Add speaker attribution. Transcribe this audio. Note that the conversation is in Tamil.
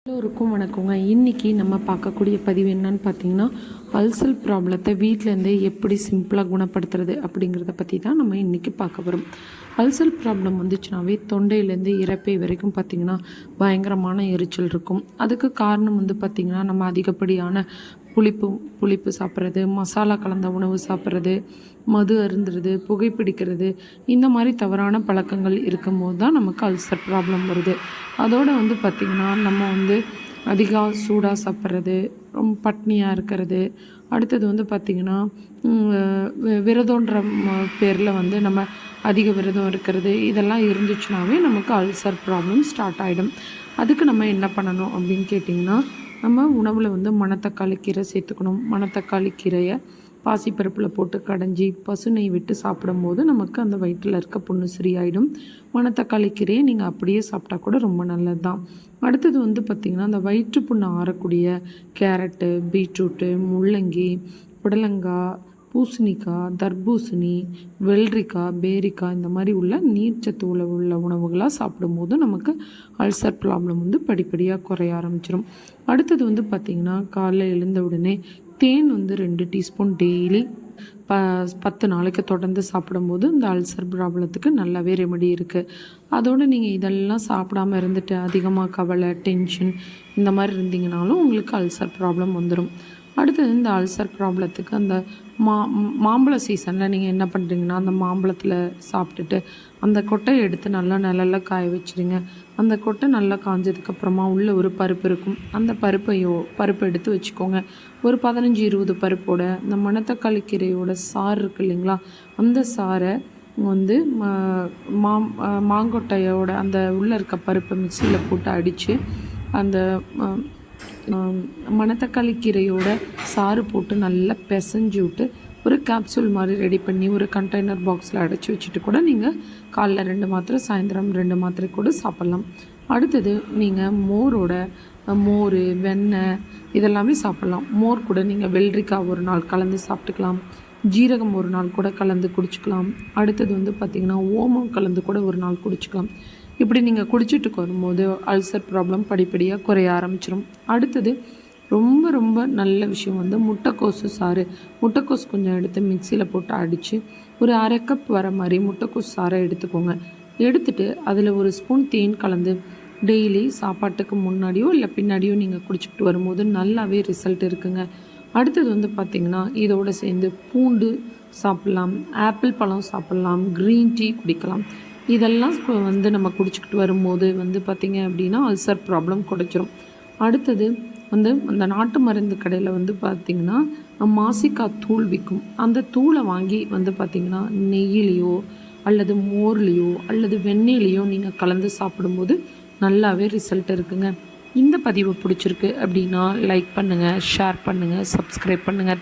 Speaker 1: எல்லோருக்கும் வணக்கங்க. இன்றைக்கி நம்ம பார்க்கக்கூடிய பதிவு என்னன்னு பார்த்தீங்கன்னா, அல்சர் ப்ராப்ளத்தை வீட்டிலேருந்தே எப்படி சிம்பிளாக குணப்படுத்துறது அப்படிங்கிறத பற்றி தான் நம்ம இன்றைக்கி பார்க்க போகிறோம். அல்சர் ப்ராப்ளம் வந்துச்சுனாவே தொண்டையிலேருந்து இரைப்பை வரைக்கும் பார்த்திங்கன்னா பயங்கரமான எரிச்சல் இருக்கும். அதுக்கு காரணம் பார்த்திங்கன்னா நம்ம அதிகப்படியான புளிப்பு சாப்பிட்றது, மசாலா கலந்த உணவு சாப்பிட்றது, மது அருந்துறது, புகைப்பிடிக்கிறது, இந்த மாதிரி தவறான பழக்கங்கள் இருக்கும்போது தான் நமக்கு அல்சர் ப்ராப்ளம் வருது. அதோடு பார்த்திங்கன்னா நம்ம அதிகம் சூடாக சாப்பிட்றது, ரொம்ப பட்னியாக இருக்கிறது, அடுத்தது பார்த்திங்கன்னா விரதன்ற பேரில் நம்ம அதிக விரதம் இருக்கிறது, இதெல்லாம் இருந்துச்சுனாவே நமக்கு அல்சர் ப்ராப்ளம் ஸ்டார்ட் ஆகிடும். அதுக்கு நம்ம என்ன பண்ணணும் அப்படின்னு கேட்டிங்கன்னா, நம்ம உணவில் மணத்தக்காளி கீரை சேர்த்துக்கணும். மணத்தக்காளி கீரையை பாசிப்பருப்பில் போட்டு கடைஞ்சி பசு நெய் விட்டு சாப்பிடும்போது நமக்கு அந்த வயிற்றில் இருக்க புண்ணு சரியாயிடும். மணத்தக்காளி கீரையை நீங்கள் அப்படியே சாப்பிட்டா கூட ரொம்ப நல்லது தான். அடுத்தது பார்த்திங்கன்னா அந்த வயிற்று புண்ணு ஆறக்கூடிய கேரட்டு, பீட்ரூட்டு, முள்ளங்கி, புடலங்காய், பூசணிக்காய், தர்பூசணி, வெள்ளரிக்காய், பேரிக்காய், இந்த மாதிரி உள்ள நீர்ச்சத்து உள்ள உணவுகளாக சாப்பிடும்போது நமக்கு அல்சர் ப்ராப்ளம் படிப்படியாக குறைய ஆரம்பிச்சிடும். அடுத்தது பார்த்திங்கன்னா காலைல எழுந்த உடனே தேன் 2 டீஸ்பூன் டெய்லி 10 நாளைக்கு தொடர்ந்து சாப்பிடும்போது இந்த அல்சர் ப்ராப்ளத்துக்கு நல்லாவே ரெமெடி இருக்குது. அதோடு நீங்கள் இதெல்லாம் சாப்பிடாமல் இருந்துட்டு அதிகமாக கவலை, டென்ஷன் இந்த மாதிரி இருந்தீங்கனாலும் உங்களுக்கு அல்சர் ப்ராப்ளம் வந்துடும். அடுத்தது இந்த அல்சர் ப்ராப்ளத்துக்கு அந்த மாம்பழ சீசனில் நீங்கள் என்ன பண்ணுறீங்கன்னா, அந்த மாம்பழத்தில் சாப்பிட்டுட்டு அந்த கொட்டையை எடுத்து நல்லா நிழல்ல காய வச்சுருங்க. அந்த கொட்டை நல்லா காஞ்சதுக்கப்புறமா உள்ள ஒரு பருப்பு இருக்கும். அந்த பருப்பை எடுத்து வச்சுக்கோங்க. ஒரு 15-20 பருப்போட இந்த மணத்தக்காளி கீரையோட சாறு இருக்குது இல்லைங்களா, அந்த சாறை மாங்கொட்டையோட அந்த உள்ளே இருக்க பருப்பை மிக்சியில் போட்டு அடித்து அந்த மணத்தக்காளி கீரையோட சாறு போட்டு நல்லா பிசைஞ்சு விட்டு ஒரு கேப்சூல் மாதிரி ரெடி பண்ணி ஒரு கண்டெய்னர் பாக்ஸில் அடைச்சி வச்சுட்டு கூட நீங்கள் காலைல 2 மாத்திரை, சாயந்தரம் 2 மாத்திரை கூட சாப்பிட்லாம். அடுத்தது நீங்கள் மோர், வெண்ணெய் இதெல்லாமே சாப்பிட்லாம். மோர் கூட நீங்கள் வெள்ளரிக்காய் ஒரு நாள் கலந்து சாப்பிட்டுக்கலாம். ஜீரகம் ஒரு நாள் கூட கலந்து குடிச்சிக்கலாம். அடுத்தது பார்த்திங்கன்னா ஓமம் கலந்து கூட ஒரு நாள் குடிச்சிக்கலாம். இப்படி நீங்கள் குடிச்சிட்டு வரும்போது அல்சர் ப்ராப்ளம் படிப்படியாக குறைய ஆரம்பிச்சிடும். அடுத்தது ரொம்ப ரொம்ப நல்ல விஷயம் முட்டைக்கோசு சாறு. முட்டைக்கோஸ் கொஞ்சம் எடுத்து மிக்சியில் போட்டு அடித்து ஒரு 1/2 கப் வர மாதிரி முட்டைக்கோஸ் சாறை எடுத்துக்கோங்க. எடுத்துகிட்டு அதில் ஒரு ஸ்பூன் தேன் கலந்து டெய்லி சாப்பாட்டுக்கு முன்னாடியோ இல்லை பின்னாடியோ நீங்கள் குடிச்சிக்கிட்டு வரும்போது நல்லாவே ரிசல்ட் இருக்குங்க. அடுத்தது பார்த்திங்கன்னா இதோடு சேர்ந்து பூண்டு சாப்பிட்லாம், ஆப்பிள் பழம் சாப்பிட்லாம், க்ரீன் டீ குடிக்கலாம். இதெல்லாம் நம்ம குடிச்சிக்கிட்டு வரும்போது பார்த்திங்க அப்படின்னா அல்சர் ப்ராப்ளம் குறைச்சிரும். அடுத்தது அந்த நாட்டு மருந்து கடையில் பார்த்திங்கன்னா மாசிக்காய் தூள் விற்கும். அந்த தூளை வாங்கி பார்த்திங்கன்னா நெய்யிலையோ அல்லது மோர்லேயோ அல்லது வெண்ணெயிலையோ நீங்கள் கலந்து சாப்பிடும்போது நல்லாவே ரிசல்ட் இருக்குங்க. இந்த பதிவு பிடிச்சிருக்கு அப்படின்னா லைக் பண்ணுங்கள், ஷேர் பண்ணுங்கள், சப்ஸ்கிரைப் பண்ணுங்கள்.